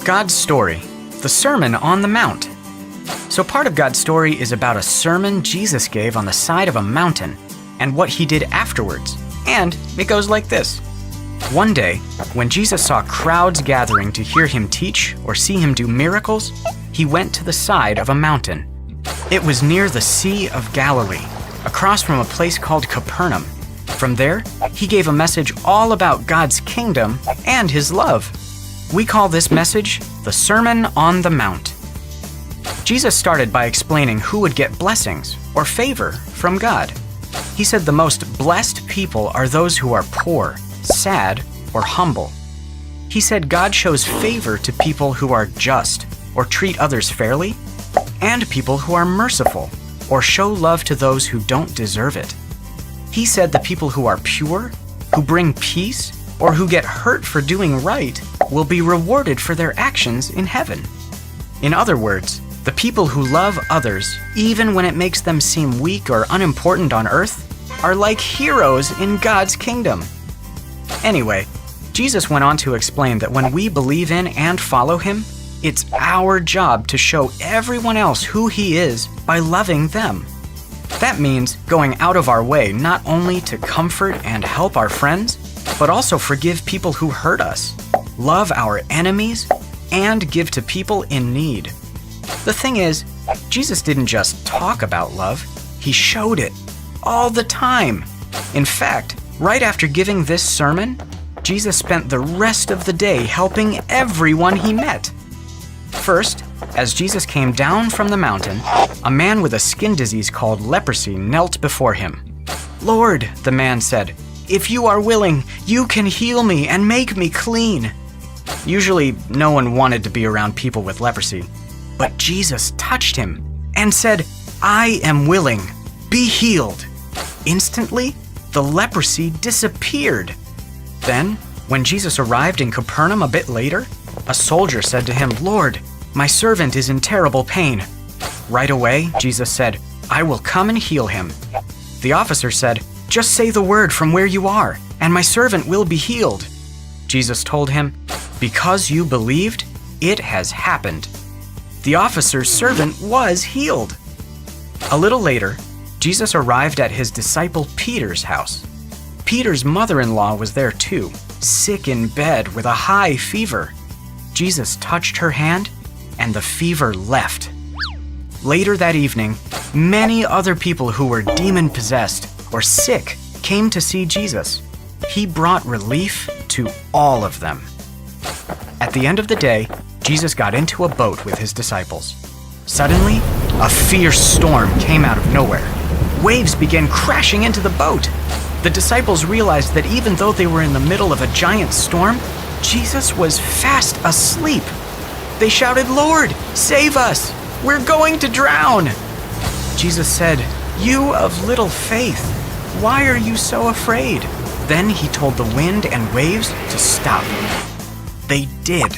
God's story, the Sermon on the Mount. So part of God's story is about a sermon Jesus gave on the side of a mountain and what he did afterwards. And it goes like this. One day, when Jesus saw crowds gathering to hear him teach or see him do miracles, he went to the side of a mountain. It was near the Sea of Galilee, across from a place called Capernaum. From there, he gave a message all about God's kingdom and his love. We call this message the Sermon on the Mount. Jesus started by explaining who would get blessings or favor from God. He said the most blessed people are those who are poor, sad, or humble. He said God shows favor to people who are just or treat others fairly, and people who are merciful or show love to those who don't deserve it. He said the people who are pure, who bring peace, or who get hurt for doing right will be rewarded for their actions in heaven. In other words, the people who love others, even when it makes them seem weak or unimportant on earth, are like heroes in God's kingdom. Anyway, Jesus went on to explain that when we believe in and follow him, it's our job to show everyone else who he is by loving them. That means going out of our way not only to comfort and help our friends, but also forgive people who hurt us, love our enemies, and give to people in need. The thing is, Jesus didn't just talk about love, he showed it all the time. In fact, right after giving this sermon, Jesus spent the rest of the day helping everyone he met. First, as Jesus came down from the mountain, a man with a skin disease called leprosy knelt before him. "Lord," the man said, "if you are willing, you can heal me and make me clean." Usually, no one wanted to be around people with leprosy, but Jesus touched him and said, "I am willing, be healed." Instantly, the leprosy disappeared. Then, when Jesus arrived in Capernaum a bit later, a soldier said to him, "Lord, my servant is in terrible pain." Right away, Jesus said, "I will come and heal him." The officer said, "Just say the word from where you are, and my servant will be healed." Jesus told him, "Because you believed, it has happened." The officer's servant was healed. A little later, Jesus arrived at his disciple Peter's house. Peter's mother-in-law was there too, sick in bed with a high fever. Jesus touched her hand, and the fever left. Later that evening, many other people who were demon-possessed or sick came to see Jesus. He brought relief to all of them. At the end of the day, Jesus got into a boat with his disciples. Suddenly, a fierce storm came out of nowhere. Waves began crashing into the boat. The disciples realized that even though they were in the middle of a giant storm, Jesus was fast asleep. They shouted, "Lord, save us! We're going to drown!" Jesus said, "You of little faith, why are you so afraid?" Then he told the wind and waves to stop. They did.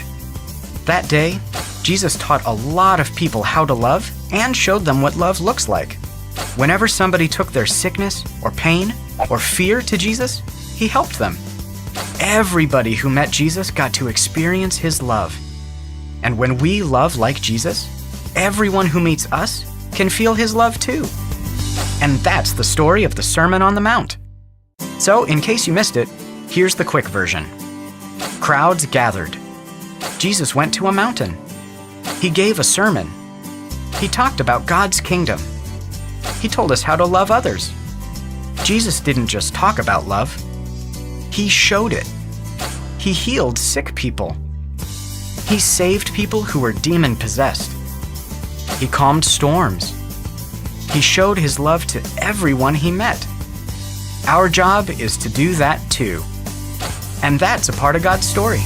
That day, Jesus taught a lot of people how to love and showed them what love looks like. Whenever somebody took their sickness or pain or fear to Jesus, he helped them. Everybody who met Jesus got to experience his love. And when we love like Jesus, everyone who meets us can feel his love too. And that's the story of the Sermon on the Mount. So, in case you missed it, here's the quick version. Crowds gathered. Jesus went to a mountain. He gave a sermon. He talked about God's kingdom. He told us how to love others. Jesus didn't just talk about love. He showed it. He healed sick people. He saved people who were demon-possessed. He calmed storms. He showed his love to everyone he met. Our job is to do that too. And that's a part of God's story.